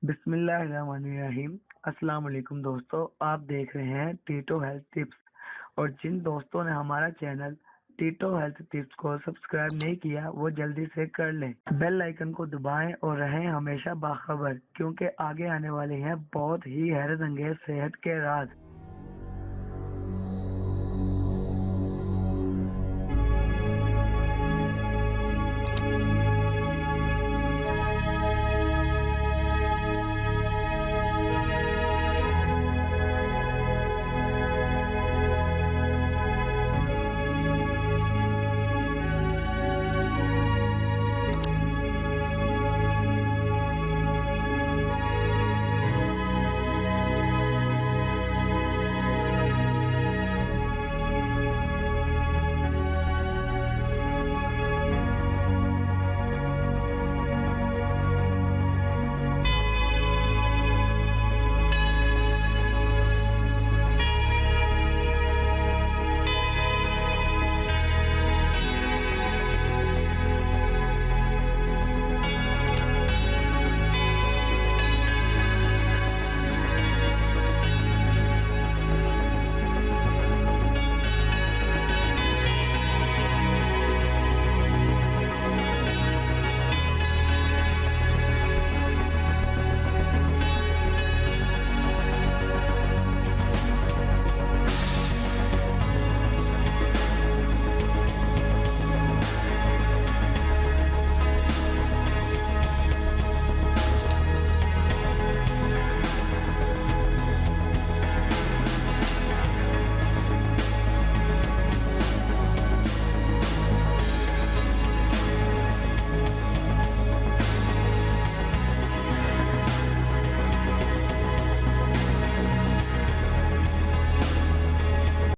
बिस्मिल्लाहिर्रहमानिर्रहीम। अस्सलाम वालेकुम दोस्तों, आप देख रहे हैं टीटो हेल्थ टिप्स। और जिन दोस्तों ने हमारा चैनल टीटो हेल्थ टिप्स को सब्सक्राइब नहीं किया वो जल्दी से कर लें, बेल आइकन को दबाएं और रहें हमेशा बाखबर, क्योंकि आगे आने वाले हैं बहुत ही हैरत अंगेज सेहत के राज।